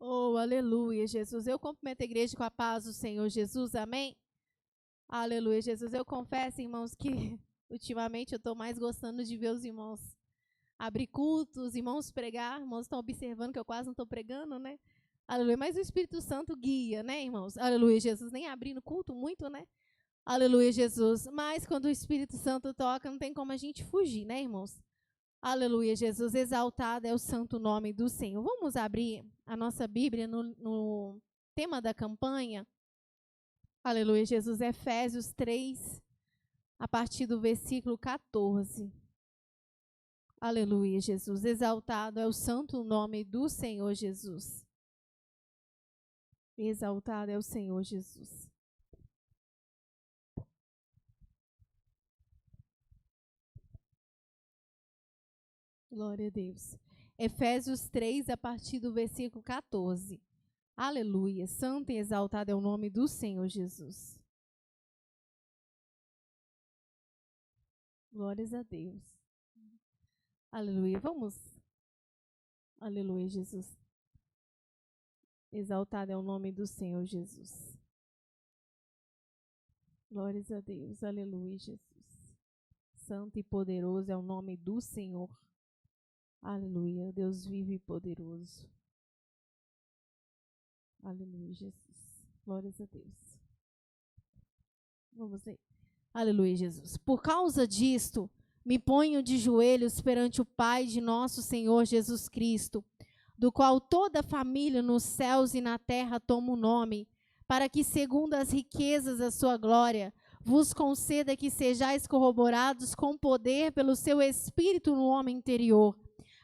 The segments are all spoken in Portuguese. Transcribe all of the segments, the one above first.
Oh, aleluia, Jesus. Eu cumprimento a igreja com a paz do Senhor Jesus, amém? Aleluia, Jesus. Eu confesso, irmãos, que ultimamente eu estou mais gostando de ver os irmãos abrir cultos, os irmãos pregar. Irmãos estão observando que eu quase não estou pregando, né? Aleluia, mas o Espírito Santo guia, né, irmãos? Aleluia, Jesus. Nem abrindo culto muito, né? Aleluia, Jesus. Mas quando o Espírito Santo toca, não tem como a gente fugir, né, irmãos? Aleluia, Jesus. Exaltado é o santo nome do Senhor. Vamos abrir a nossa Bíblia no tema da campanha. Aleluia, Jesus. Efésios 3, a partir do versículo 14. Aleluia, Jesus. Exaltado é o santo nome do Senhor Jesus. Exaltado é o Senhor Jesus. Glória a Deus. Efésios 3, a partir do versículo 14. Aleluia. Santo e exaltado é o nome do Senhor Jesus. Glórias a Deus. Aleluia. Vamos. Aleluia, Jesus. Exaltado é o nome do Senhor Jesus. Glórias a Deus. Aleluia, Jesus. Santo e poderoso é o nome do Senhor. Aleluia. Deus vive e poderoso. Aleluia, Jesus. Glórias a Deus. Vamos ler. Aleluia, Jesus. Por causa disto, me ponho de joelhos perante o Pai de nosso Senhor Jesus Cristo, do qual toda a família nos céus e na terra toma o nome, para que, segundo as riquezas da sua glória, vos conceda que sejais corroborados com poder pelo seu Espírito no homem interior,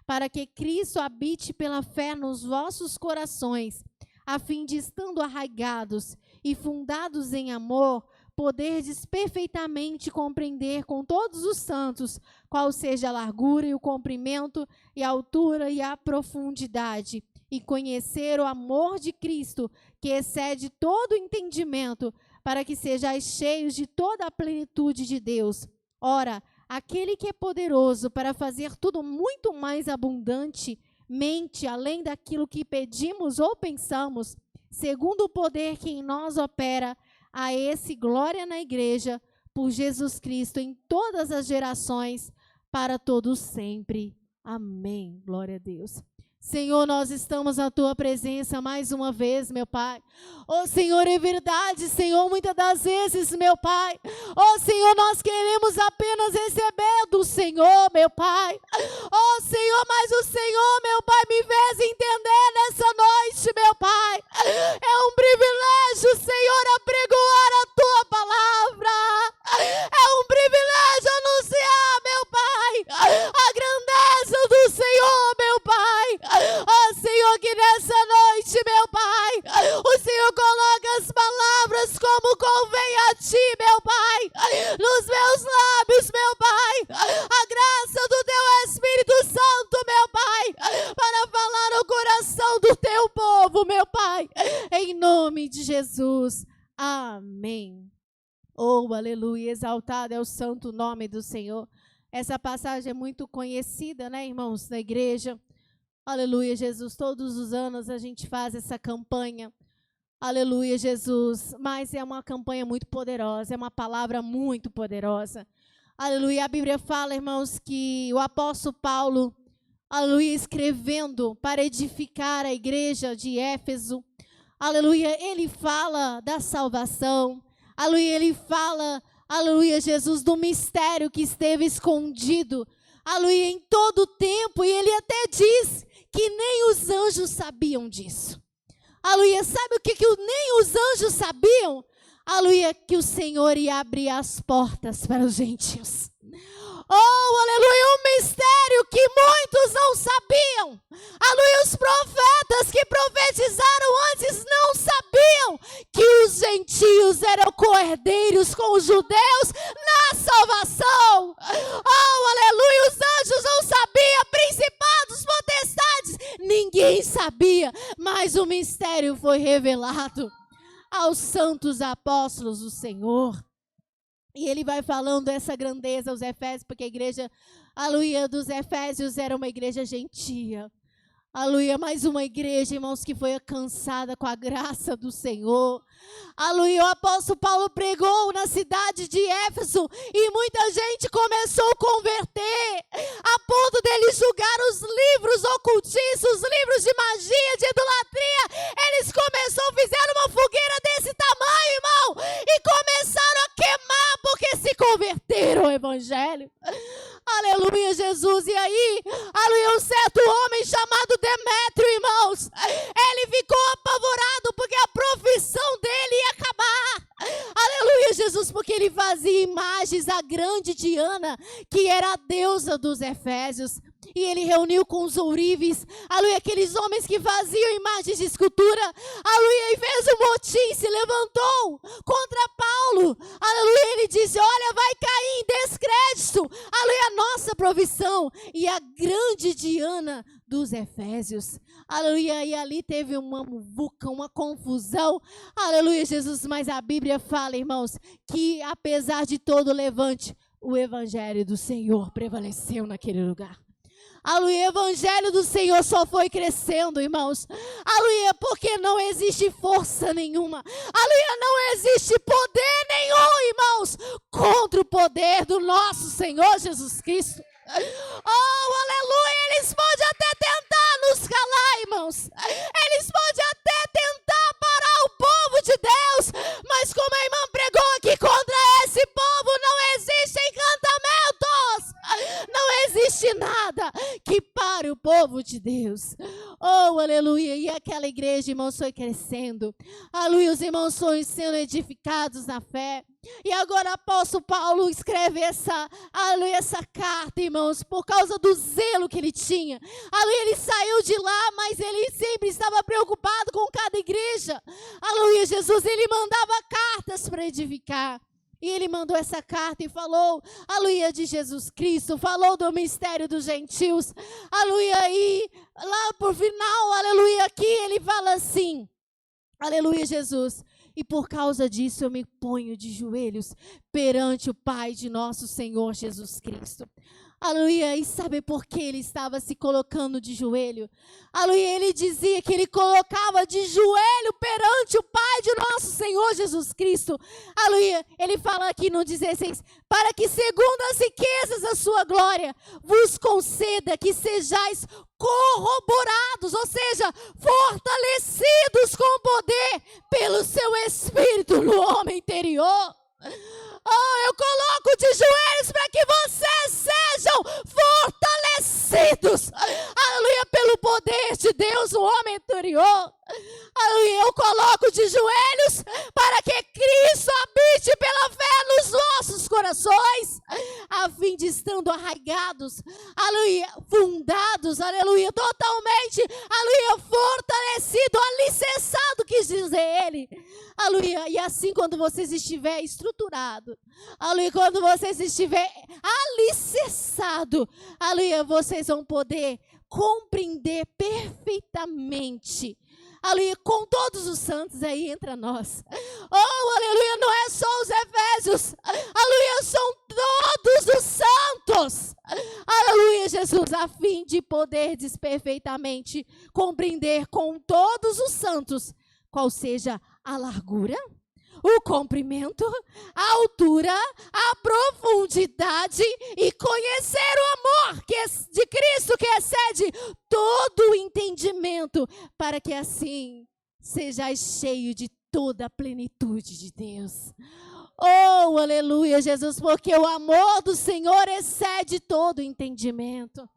para que Cristo habite pela fé nos vossos corações, a fim de, estando arraigados e fundados em amor, poderdes perfeitamente compreender com todos os santos qual seja a largura e o comprimento e a altura e a profundidade, e conhecer o amor de Cristo, que excede todo o entendimento, para que sejais cheios de toda a plenitude de Deus. Ora, aquele que é poderoso para fazer tudo muito mais abundantemente, além daquilo que pedimos ou pensamos, segundo o poder que em nós opera, a esse glória na igreja, por Jesus Cristo, em todas as gerações, para todos sempre. Amém. Glória a Deus. Senhor, nós estamos na Tua presença mais uma vez, meu Pai. Oh, Senhor, é verdade, Senhor, muitas das vezes, meu Pai. Oh, Senhor, nós queremos apenas receber do Senhor, meu Pai. Oh, Senhor, mas o Senhor, meu Pai, me fez entender nessa noite, meu Pai. É um privilégio, Senhor, apregoar a Tua palavra. É um privilégio anunciar, meu Pai, a grandeza do Senhor, meu Pai. Ó Senhor, que nessa noite, meu Pai, o Senhor coloca as palavras como convém a Ti, meu Pai, nos meus lábios, meu Pai, a graça do Teu Espírito Santo, meu Pai, para falar o coração do Teu povo, meu Pai, em nome de Jesus, amém. Oh, aleluia, exaltado é o santo nome do Senhor. Essa passagem é muito conhecida, né, irmãos, na igreja. Aleluia, Jesus. Todos os anos a gente faz essa campanha. Aleluia, Jesus. Mas é uma campanha muito poderosa, é uma palavra muito poderosa. Aleluia. A Bíblia fala, irmãos, que o apóstolo Paulo, aleluia, escrevendo para edificar a igreja de Éfeso, aleluia, ele fala da salvação. Aleluia, ele fala, aleluia, Jesus, do mistério que esteve escondido, aleluia, em todo o tempo. E ele até diz que nem os anjos sabiam disso. Aleluia, sabe o que nem os anjos sabiam? Aleluia, que o Senhor ia abrir as portas para os gentios. Oh, aleluia, um mistério que muitos não sabiam. Aleluia, os profetas que profetizaram antes não sabiam que os gentios eram co-herdeiros com os judeus na salvação. Oh, aleluia, os anjos não sabiam, principados, potestades, ninguém sabia, mas o mistério foi revelado aos santos apóstolos do Senhor. E ele vai falando essa grandeza aos Efésios, porque a igreja, aleluia, dos Efésios era uma igreja gentia. Aleluia, mais uma igreja, irmãos, que foi alcançada com a graça do Senhor. Aleluia, o apóstolo Paulo pregou na cidade de Éfeso e muita gente começou a converter, a ponto dele julgar os livros ocultistas, os livros de magia, de idolatria. Eles fizeram uma fogueira desse tamanho, irmão, e começaram a queimar porque se converteram ao evangelho. Aleluia, Jesus. E aí, aleluia, um certo homem chamado Demétrio, irmãos, ele ficou apavorado porque a profissão dele ia acabar. Aleluia, Jesus, porque ele fazia imagens da grande Diana, que era a deusa dos Efésios. E ele reuniu com os ourives, aleluia, aqueles homens que faziam imagens de escultura, aleluia, e fez um motim, se levantou contra Paulo, aleluia, ele disse, olha, vai cair em descrédito, aleluia, a nossa profissão, e a grande Diana dos Efésios, aleluia, e ali teve uma muvuca, uma confusão, aleluia, Jesus, mas a Bíblia fala, irmãos, que apesar de todo o levante, o evangelho do Senhor prevaleceu naquele lugar. Aleluia, o evangelho do Senhor só foi crescendo, irmãos. Aleluia, porque não existe força nenhuma. Aleluia, não existe poder nenhum, irmãos, contra o poder do nosso Senhor Jesus Cristo. Oh, aleluia, eles podem até tentar nos calar, irmãos. Eles podem até tentar parar o povo de Deus. Mas como a irmã pregou aqui, contra esse povo não existem encantamentos. Não existe nada que pare o povo de Deus. Oh, aleluia. E aquela igreja, irmãos, foi crescendo. Aleluia, os irmãos foram sendo edificados na fé. E agora o apóstolo Paulo escreve essa carta, irmãos, por causa do zelo que ele tinha. Aleluia, ele saiu de lá, mas ele sempre estava preocupado com cada igreja. Aleluia, Jesus, ele mandava cartas para edificar. E ele mandou essa carta e falou, aleluia, de Jesus Cristo, falou do mistério dos gentios, aleluia, e lá por final, aleluia, aqui ele fala assim, aleluia, Jesus, e por causa disso eu me ponho de joelhos perante o Pai de nosso Senhor Jesus Cristo. Aleluia, e sabe por que ele estava se colocando de joelho? Aleluia, ele dizia que ele colocava de joelho perante o Pai de nosso Senhor Jesus Cristo. Aleluia, ele fala aqui no 16, para que segundo as riquezas da sua glória, vos conceda que sejais corroborados, ou seja, fortalecidos com poder pelo seu Espírito no homem interior. Oh, eu coloco de joelhos para que vocês sejam fortalecidos, aleluia, pelo poder de Deus no homem interior. Aleluia, eu coloco de joelhos para que Cristo habite pela fé nos nossos corações, a fim de estando arraigados, aleluia, fundados, aleluia, totalmente, aleluia, fortalecido, alicerçado, quis dizer ele, aleluia, e assim quando vocês estiverem estruturados, aleluia, quando vocês estiverem alicerçados, aleluia, vocês vão poder compreender perfeitamente, aleluia, com todos os santos, aí entra nós. Oh, aleluia, não é só os Efésios, aleluia, são todos os santos. Aleluia, Jesus, a fim de poderdes perfeitamente compreender com todos os santos qual seja a largura, o comprimento, a altura, a profundidade e conhecer o amor de Cristo que excede todo o entendimento, para que assim sejais cheio de toda a plenitude de Deus. Oh, aleluia, Jesus, porque o amor do Senhor excede todo o entendimento.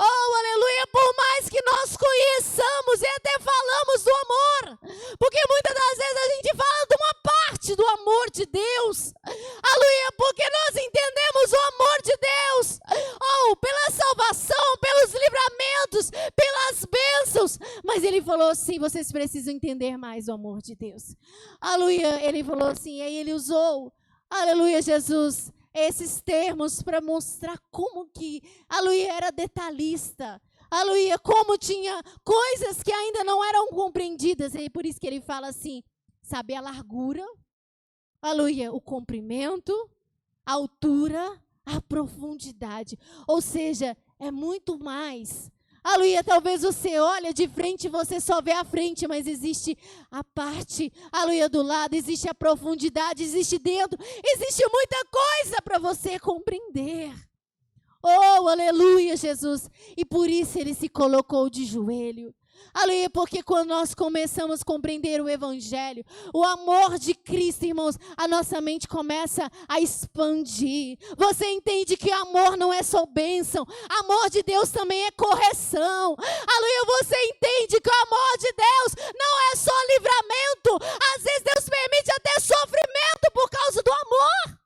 Oh, aleluia, por mais que nós conheçamos e até falamos do amor, porque muitas das vezes a gente fala de uma parte do amor de Deus, aleluia, porque nós entendemos o amor de Deus, oh, pela salvação, pelos livramentos, pelas bênçãos, mas ele falou assim, vocês precisam entender mais o amor de Deus, aleluia, ele falou assim, e aí ele usou, aleluia, Jesus, esses termos para mostrar como que aleluia era detalhista, aleluia, como tinha coisas que ainda não eram compreendidas, e por isso que ele fala assim, sabe, a largura, aleluia, o comprimento, a altura, a profundidade, ou seja, é muito mais, Aleluia, talvez você olha de frente e você só vê a frente, mas existe a parte, aleluia, do lado, existe a profundidade, existe dentro, existe muita coisa para você compreender. Oh, aleluia, Jesus. E por isso ele se colocou de joelho. Aleluia, porque quando nós começamos a compreender o Evangelho, o amor de Cristo, irmãos, a nossa mente começa a expandir. Você entende que amor não é só bênção, amor de Deus também é correção. Aleluia, você entende que o amor de Deus não é só livramento, às vezes Deus permite até sofrimento por causa do amor.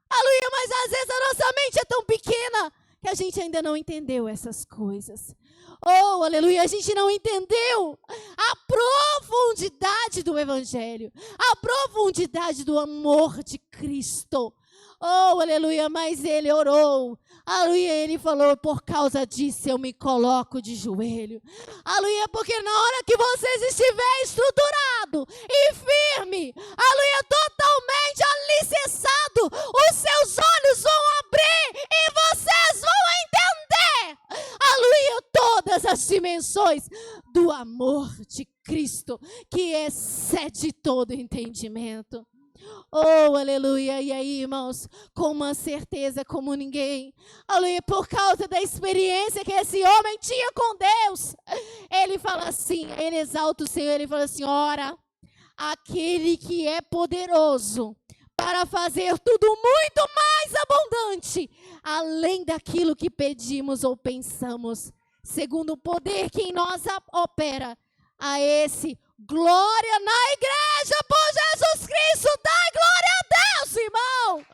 Aleluia, mas às vezes a nossa mente é tão pequena que a gente ainda não entendeu essas coisas. Oh, aleluia, a gente não entendeu a profundidade do Evangelho, a profundidade do amor de Cristo. Oh, aleluia, mas ele orou. Aleluia, ele falou, por causa disso eu me coloco de joelho. Aleluia, porque na hora que vocês estiverem estruturado e firme, aleluia, totalmente alicerçado, os seus olhos vão abrir e vocês vão entender, aleluia, todas as dimensões do amor de Cristo, que excede todo entendimento. Oh, aleluia, e aí, irmãos, com uma certeza como ninguém, aleluia, por causa da experiência que esse homem tinha com Deus, ele fala assim, ele exalta o Senhor, ele fala assim, ora, aquele que é poderoso para fazer tudo muito mais abundante, além daquilo que pedimos ou pensamos, segundo o poder que em nós opera, a esse glória na igreja por Jesus Cristo. Dai glória a Deus, irmão.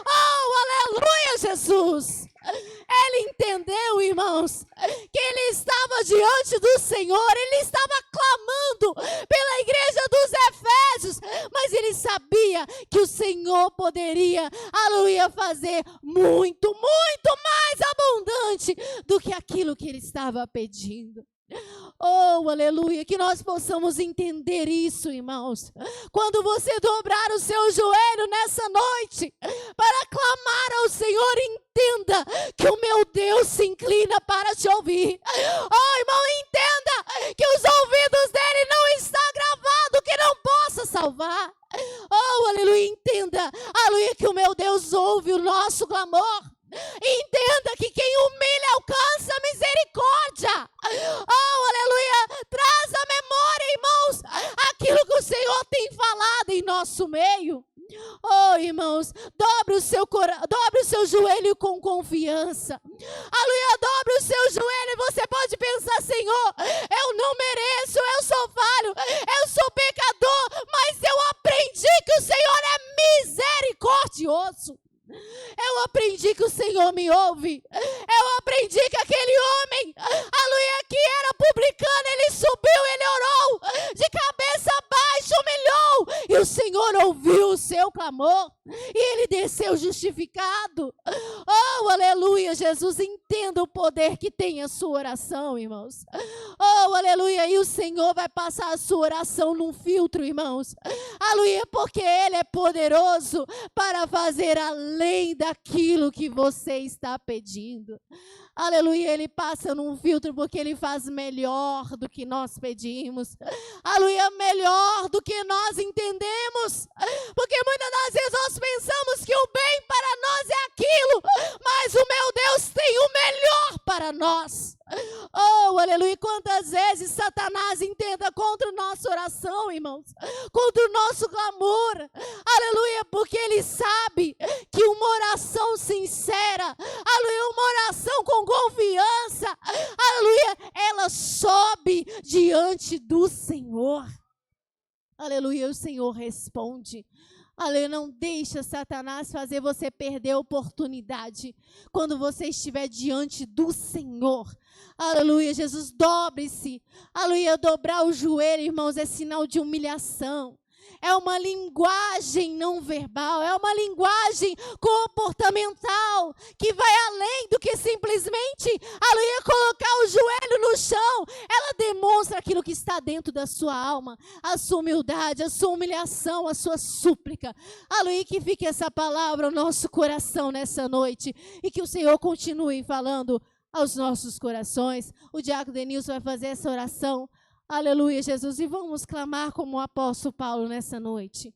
Oh, aleluia, Jesus. Ele entendeu, irmãos, que ele estava diante do Senhor, ele estava clamando pela igreja dos Efésios, mas ele sabia que o Senhor poderia, aleluia, fazer muito, muito mais abundante do que aquilo que ele estava pedindo. Oh, aleluia, que nós possamos entender isso, irmãos. Quando você dobrar o seu joelho nessa noite para clamar ao Senhor, entenda que o meu Deus se inclina para te ouvir. Oh, irmão, entenda que os ouvidos dele não está gravado que não possa salvar. Oh, aleluia, entenda, aleluia, que o meu Deus ouve o nosso clamor. Entenda que quem humilha alcança misericórdia. Oh, aleluia, traz à memória, irmãos, aquilo que o Senhor tem falado em nosso meio. Oh, irmãos, dobre o seu joelho com confiança. Aleluia, dobre o seu joelho e você pode pensar, Senhor, eu não mereço, eu sou falho, eu sou pecador, mas eu aprendi que o Senhor é misericordioso. Eu aprendi que o Senhor me ouve. Eu aprendi que aquele homem, aleluia, que era publicano, ele subiu, ele orou, de cabeça baixa, humilhou, e o Senhor ouviu o seu clamor, e ele desceu justificado. Oh, aleluia, Jesus, entenda o poder que tem a sua oração, irmãos. Oh, aleluia, e o Senhor vai passar a sua oração num filtro, irmãos. Aleluia, porque Ele é poderoso para fazer além daquilo que você está pedindo. Aleluia, Ele passa num filtro porque Ele faz melhor do que nós pedimos. Aleluia, melhor do que nós entendemos. Porque muitas das vezes nós pensamos que o bem para nós é aquilo, mas o meu Deus tem o melhor para nós. Oh, aleluia, quantas vezes Satanás intenta contra a nossa oração, irmãos, contra o nosso clamor, aleluia, porque ele sabe que uma oração sincera, aleluia, uma oração com confiança, aleluia, ela sobe diante do Senhor. Aleluia, o Senhor responde. Aleluia, não deixa Satanás fazer você perder a oportunidade quando você estiver diante do Senhor. Aleluia, Jesus, dobre-se. Aleluia, dobrar o joelho, irmãos, é sinal de humilhação. É uma linguagem não verbal, é uma linguagem comportamental que vai além do que simplesmente, aleluia, colocar o joelho no chão. Ela demonstra aquilo que está dentro da sua alma, a sua humildade, a sua humilhação, a sua súplica. Aleluia, que fique essa palavra no nosso coração nessa noite e que o Senhor continue falando aos nossos corações. O diácono Denilson vai fazer essa oração. Aleluia, Jesus. E vamos clamar como o apóstolo Paulo nessa noite.